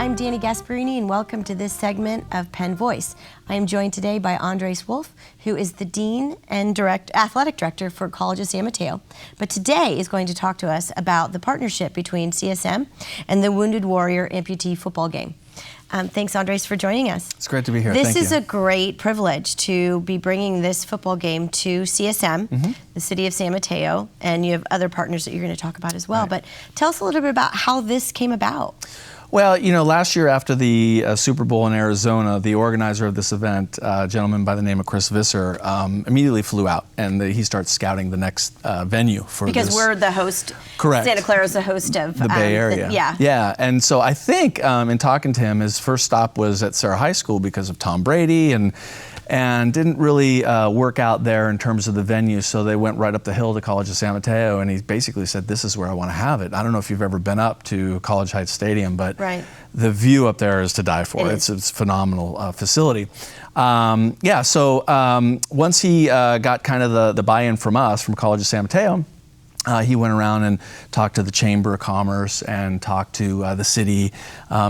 I'm Dani Gasparini, and welcome to this segment of Penn Voice. I am joined today by Andreas Wolf, who is the Dean and Athletic Director for College of San Mateo. But today is going to talk to us about the partnership between CSM and the Wounded Warrior Amputee football game. Thanks, Andres, for joining us. It's great to be here. This is a great privilege to be bringing this football game to CSM, the city of San Mateo, and you have other partners that you're going to talk about as well. Right. But tell us a little bit about how this came about. Well, you know, last year after the Super Bowl in Arizona, the organizer of this event, a gentleman by the name of Chris Visser, immediately flew out, and he starts scouting the next venue for this. Because we're the host. Correct. Santa Clara is the host of the Bay Area. Yeah. And so I think in talking to him, his first stop was at Sarah High School because of Tom Brady, and didn't really work out there in terms of the venue, so they went right up the hill to College of San Mateo, and he basically said, this is where I want to have it. I don't know if you've ever been up to College Heights Stadium, but the view up there is to die for. It's a phenomenal facility. So once he got kind of the buy-in from us, from College of San Mateo, he went around and talked to the Chamber of Commerce and talked to the city.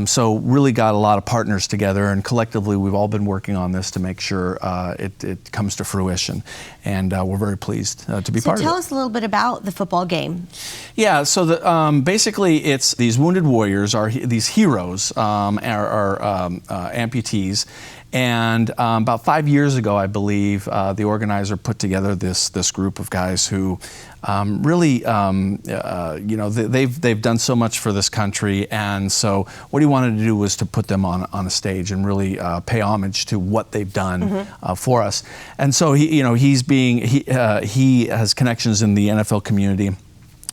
So really got a lot of partners together, and collectively we've all been working on this to make sure it comes to fruition. And we're very pleased to be part of it. So tell us a little bit about the football game. Yeah, so basically it's these wounded warriors, these heroes, are amputees. And about 5 years ago, I believe, the organizer put together this group of guys who really, they've done so much for this country, and so what he wanted to do was to put them on a stage and really pay homage to what they've done for us. And so he has connections in the NFL community.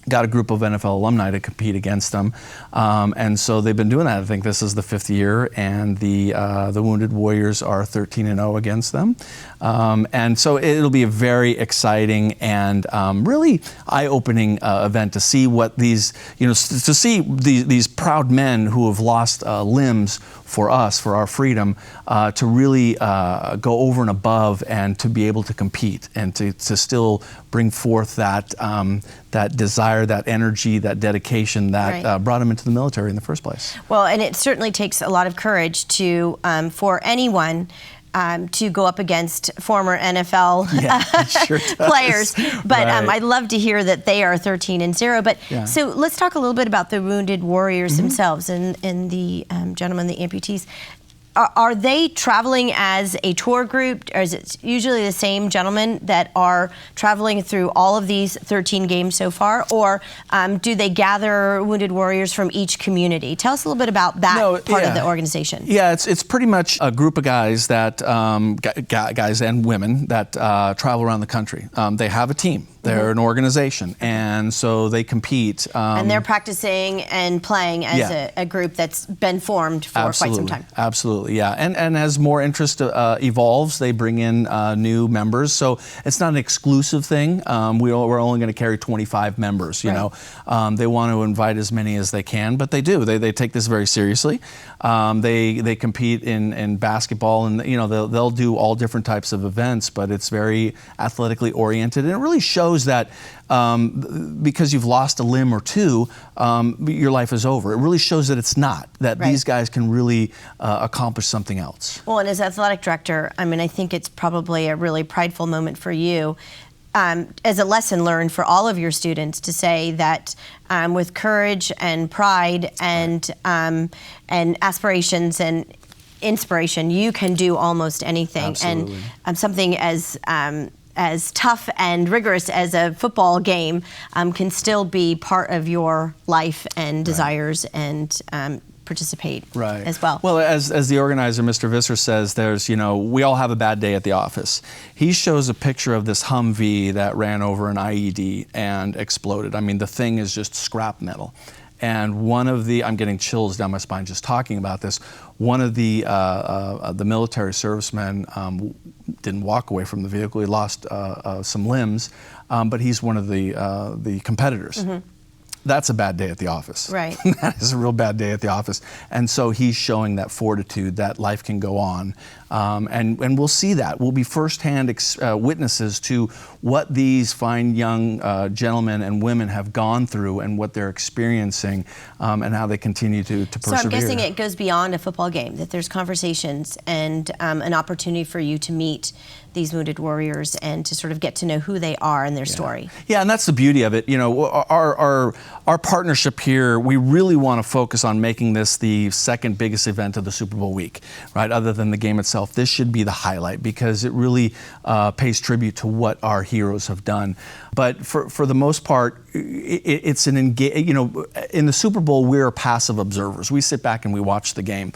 Got a group of NFL alumni to compete against them, and so they've been doing that. I think this is the 5th year, and the Wounded Warriors are 13-0 against them, and so it'll be a very exciting and really eye-opening event to see what these proud men who have lost limbs for us, for our freedom, to really go over and above and to be able to compete and to still bring forth that desire, that energy, that dedication that brought them into the military in the first place. Well, and it certainly takes a lot of courage to for anyone to go up against former NFL players. But I'd love to hear that they are 13-0. But so let's talk a little bit about the Wounded Warriors themselves and the gentlemen, the amputees. Are they traveling as a tour group, or is it usually the same gentlemen that are traveling through all of these 13 games so far, or do they gather Wounded Warriors from each community? Tell us a little bit about that part of the organization. Yeah, it's pretty much a group of guys that guys and women that travel around the country. They have a team. They're an organization, and so they compete. And they're practicing and playing as a group that's been formed for quite some time. Absolutely, yeah. And as more interest evolves, they bring in new members. So it's not an exclusive thing. We're only going to carry 25 members, you know. They want to invite as many as they can, but they do. They take this very seriously. They compete in basketball, and they'll do all different types of events, but it's very athletically oriented, and it really shows that because you've lost a limb or two, your life is over. It really shows that it's not, that these guys can really accomplish something else. Well, and as athletic director, I mean, I think it's probably a really prideful moment for you as a lesson learned for all of your students to say that with courage and pride and aspirations and inspiration, you can do almost anything. Absolutely. And something as tough and rigorous as a football game can still be part of your life and desires and participate as well. Well, as the organizer, Mr. Visser, says, we all have a bad day at the office. He shows a picture of this Humvee that ran over an IED and exploded. I mean, the thing is just scrap metal. And I'm getting chills down my spine just talking about this. One of the military servicemen didn't walk away from the vehicle. He lost some limbs, but he's one of the competitors. that's a bad day at the office. Right. That is a real bad day at the office. And so he's showing that fortitude that life can go on. And we'll see that. We'll be firsthand witnesses to what these fine young gentlemen and women have gone through and what they're experiencing, and how they continue to persevere. So I'm guessing it goes beyond a football game, that there's conversations and an opportunity for you to meet these wounded warriors and to sort of get to know who they are and their story. Yeah, and that's the beauty of it. You know, our partnership here, we really want to focus on making this the second biggest event of the Super Bowl week, right? Other than the game itself, this should be the highlight because it really pays tribute to what our heroes have done. But for the most part, it's an you know, in the Super Bowl, we're passive observers. We sit back and we watch the game.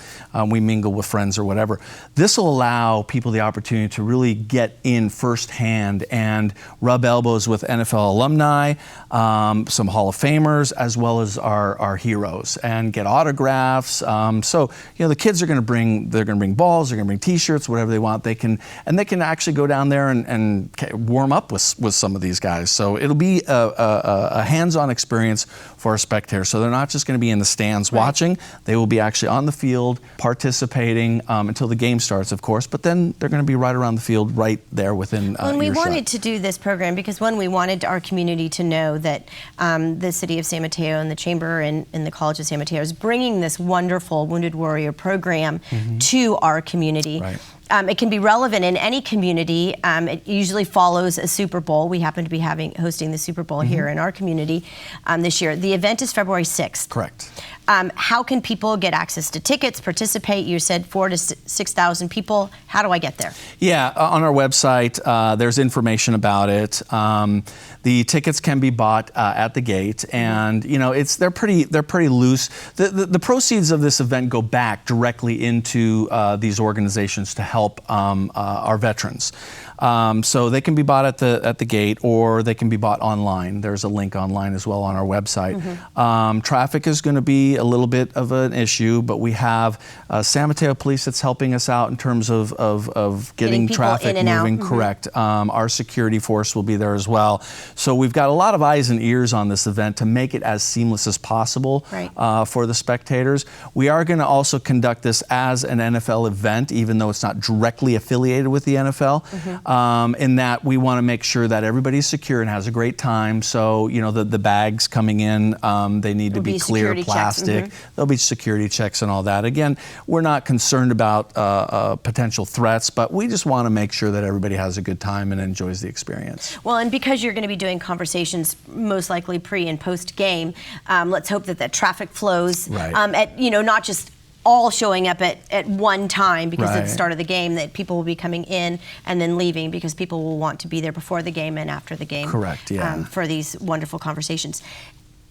We mingle with friends or whatever. This will allow people the opportunity to really get in firsthand and rub elbows with NFL alumni, some Hall of Famers, as well as our heroes, and get autographs. So, you know, the kids are going to bring balls, they're going to bring T-shirts, whatever they want. They can actually go down there and warm up with some of these guys. So it'll be a hands-on experience for our spectators. So they're not just going to be in the stands watching. They will be actually on the field participating until the game starts, of course. But then they're going to be right around the field, right there within When we wanted to do this program, because one, we wanted our community to know that the City of San Mateo and the Chamber and the College of San Mateo is bringing this wonderful Wounded Warrior program to our community. Right. It can be relevant in any community. It usually follows a Super Bowl. We happen to be hosting the Super Bowl here in our community this year. The event is February 6th. Correct. How can people get access to tickets, participate? You said 4,000 to 6,000 people. How do I get there? Yeah, on our website, there's information about it. The tickets can be bought at the gate, and you know they're pretty loose. The proceeds of this event go back directly into these organizations to help our veterans. So they can be bought at the gate, or they can be bought online. There's a link online as well on our website. Traffic is going to be a little bit of an issue, but we have San Mateo Police that's helping us out in terms of getting traffic moving. Correct. Our security force will be there as well. So we've got a lot of eyes and ears on this event to make it as seamless as possible for the spectators. We are going to also conduct this as an NFL event, even though it's not directly affiliated with the NFL. In that we want to make sure that everybody's secure and has a great time. So, you know, the bags coming in, they need to be clear plastic. There'll be security checks and all that. Again, we're not concerned about potential threats, but we just want to make sure that everybody has a good time and enjoys the experience. Well, and because you're going to be doing conversations most likely pre and post game, let's hope that traffic flows at, you know, not just all showing up at one time because at the start of the game, that people will be coming in and then leaving because people will want to be there before the game and after the game. Correct, yeah. For these wonderful conversations.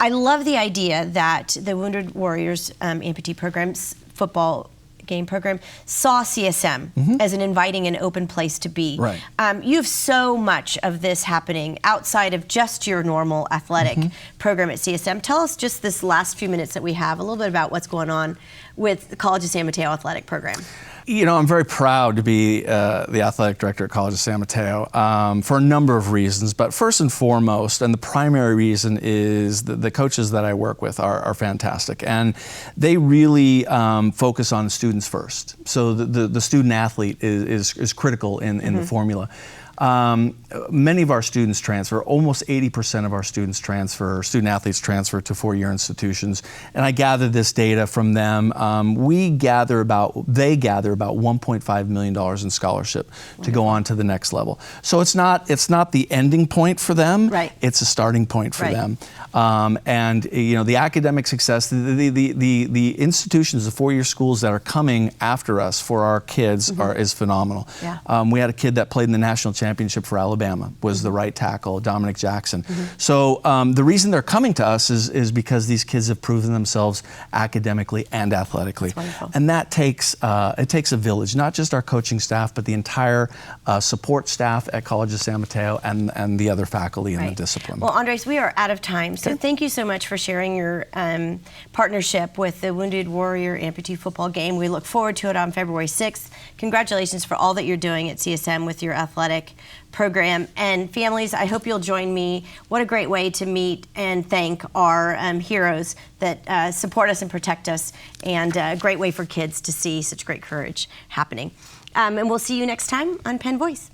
I love the idea that the Wounded Warriors Amputee Programs football game program saw CSM as an inviting and open place to be. You have so much of this happening outside of just your normal athletic program at CSM. Tell us just this last few minutes that we have a little bit about what's going on with the College of San Mateo athletic program. You know, I'm very proud to be the athletic director at College of San Mateo for a number of reasons, but first and foremost, and the primary reason is the coaches that I work with are fantastic, and they really focus on students first. So the student athlete is critical in the formula. Many of our students transfer, almost 80% of our student athletes transfer to four-year institutions, and I gather this data from them. They gather about $1.5 million in scholarship to go on to the next level. So it's not the ending point for them. It's a starting point for them. And you know, the academic success, the institutions, the four-year schools that are coming after us for our kids is phenomenal. We had a kid that played in the national championship for Alabama, was the right tackle, Dominic Jackson. So the reason they're coming to us is because these kids have proven themselves academically and athletically. And that takes a village, not just our coaching staff, but the entire support staff at College of San Mateo and the other faculty in the discipline. Well, Andres, we are out of time, so thank you so much for sharing your partnership with the Wounded Warrior Amputee football game. We look forward to it on February 6th. Congratulations for all that you're doing at CSM with your athletic terrific program. And families, I hope you'll join me. What a great way to meet and thank our heroes that support us and protect us, and a great way for kids to see such great courage happening. And we'll see you next time on Penn Voice.